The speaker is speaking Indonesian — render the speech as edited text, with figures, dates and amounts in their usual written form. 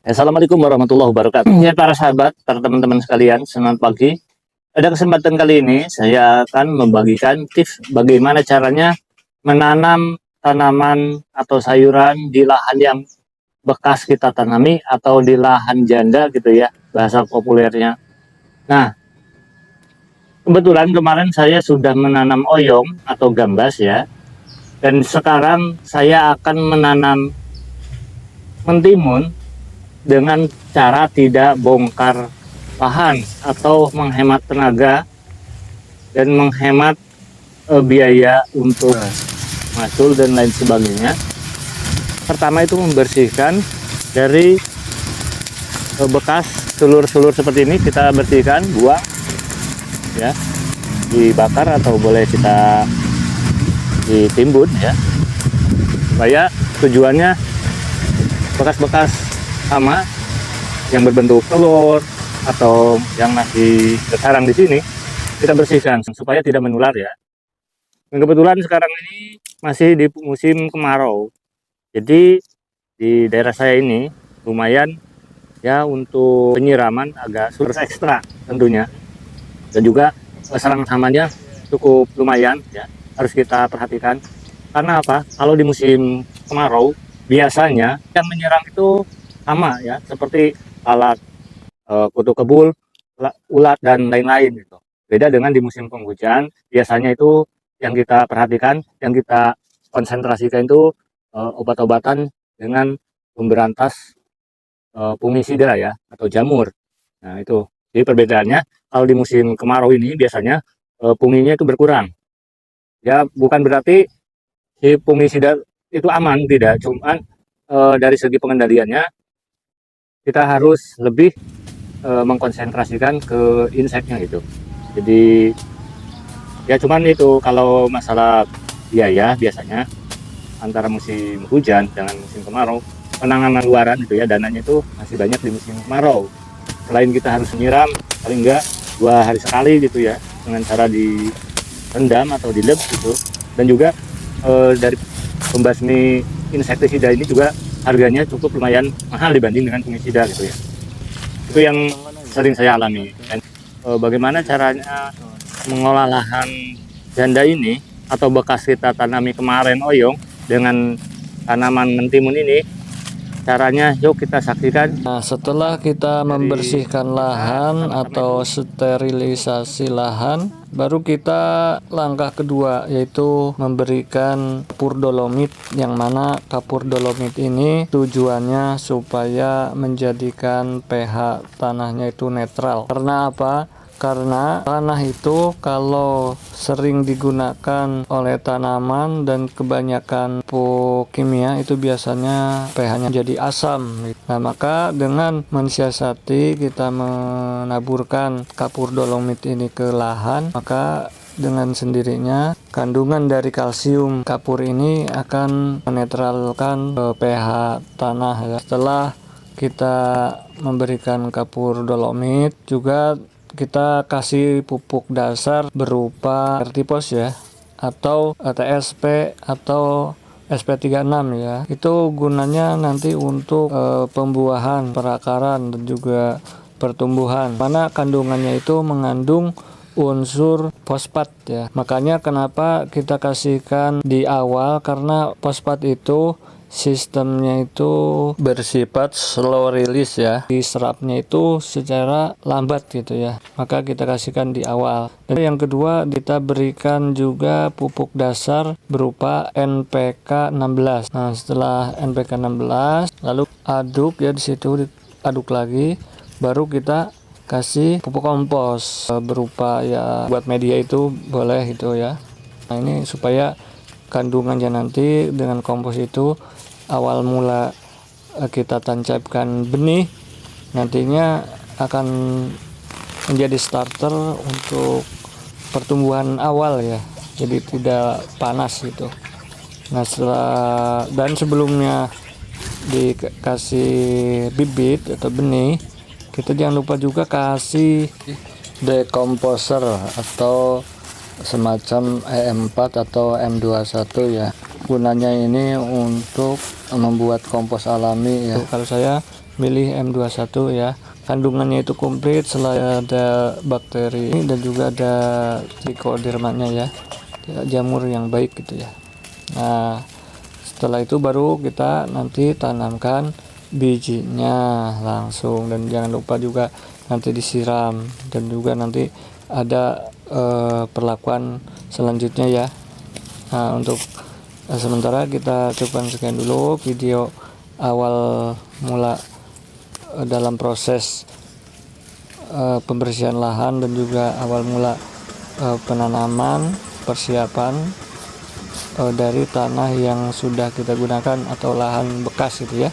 Assalamualaikum warahmatullahi wabarakatuh. Ya para sahabat, para teman-teman sekalian, selamat pagi. Pada kesempatan kali ini saya akan membagikan tips bagaimana caranya menanam tanaman atau sayuran di lahan yang bekas kita tanami atau di lahan janda gitu ya, bahasa populernya. Nah, kebetulan kemarin saya sudah menanam oyong atau gambas ya, dan sekarang saya akan menanam mentimun dengan cara tidak bongkar lahan atau menghemat tenaga dan menghemat biaya untuk masul dan lain sebagainya. Pertama itu membersihkan dari bekas sulur-sulur seperti ini, kita bersihkan, buang ya, dibakar atau boleh kita ditimbun ya, supaya tujuannya bekas-bekas hama yang berbentuk telur atau yang masih bersarang di sini kita bersihkan supaya tidak menular ya. Dan kebetulan sekarang ini masih di musim kemarau, jadi di daerah saya ini lumayan ya untuk penyiraman agak sulit ekstra tentunya, dan juga serang hamanya cukup lumayan ya, harus kita perhatikan. Karena apa? Kalau di musim kemarau biasanya yang menyerang itu hama ya, seperti lalat, kutu kebul, ulat dan lain-lain gitu. Beda dengan di musim penghujan, biasanya itu yang kita perhatikan, yang kita konsentrasikan itu obat-obatan dengan pemberantas fungisida ya atau jamur. Nah, itu. Jadi perbedaannya kalau di musim kemarau ini biasanya funginya itu berkurang. Ya, bukan berarti si fungisida itu aman, tidak, cuman dari segi pengendaliannya kita harus lebih mengkonsentrasikan ke inseknya gitu. Jadi ya cuman itu kalau masalah biaya biasanya antara musim hujan dengan musim kemarau, penanganan luaran itu ya, dananya itu masih banyak di musim kemarau. Selain kita harus menyiram paling enggak 2 hari sekali gitu ya, dengan cara direndam atau dileb gitu. Dan juga dari pembasmi insektisida ini juga harganya cukup lumayan mahal dibanding dengan fungisida gitu ya. Itu yang sering saya alami. Dan bagaimana caranya mengolah lahan janda ini atau bekas kita tanami kemarin oyong dengan tanaman mentimun ini, caranya yuk kita saksikan. Nah, setelah kita membersihkan lahan atau sterilisasi lahan, baru kita langkah kedua yaitu memberikan kapur dolomit, yang mana kapur dolomit ini tujuannya supaya menjadikan pH tanahnya itu netral. Karena apa? Karena tanah itu kalau sering digunakan oleh tanaman dan kebanyakan pupuk kimia itu biasanya pH-nya jadi asam. Nah, maka dengan mensiasati kita menaburkan kapur dolomit ini ke lahan, maka dengan sendirinya kandungan dari kalsium kapur ini akan menetralkan pH tanah ya. Setelah kita memberikan kapur dolomit, juga kita kasih pupuk dasar berupa vertipos ya, atau TSP atau SP36 ya. Itu gunanya nanti untuk pembuahan, perakaran dan juga pertumbuhan. Mana kandungannya itu mengandung unsur fosfat ya. Makanya kenapa kita kasihkan di awal, karena fosfat itu sistemnya itu bersifat slow release ya, diserapnya itu secara lambat gitu ya, maka kita kasihkan di awal. Dan yang kedua, kita berikan juga pupuk dasar berupa NPK 16. Nah, setelah NPK 16 lalu aduk ya, di situ aduk lagi, baru kita kasih pupuk kompos berupa ya buat media itu boleh gitu ya. Nah, ini supaya kandungannya nanti dengan kompos itu awal mula kita tancapkan benih, nantinya akan menjadi starter untuk pertumbuhan awal ya, jadi tidak panas gitu. Nah, dan sebelumnya dikasih bibit atau benih, kita jangan lupa juga kasih decomposer atau semacam E4 atau M21 ya. Gunanya ini untuk membuat kompos alami ya. Kalau saya milih M21 ya. Kandungannya itu komplit, selain ada bakteri dan juga ada trichodermanya ya, jamur yang baik gitu ya. Nah, setelah itu baru kita nanti tanamkan bijinya langsung, dan jangan lupa juga nanti disiram, dan juga nanti ada perlakuan selanjutnya ya. Nah, untuk sementara kita cukupkan sekian dulu video awal mula dalam proses pembersihan lahan dan juga awal mula penanaman, persiapan dari tanah yang sudah kita gunakan atau lahan bekas gitu ya.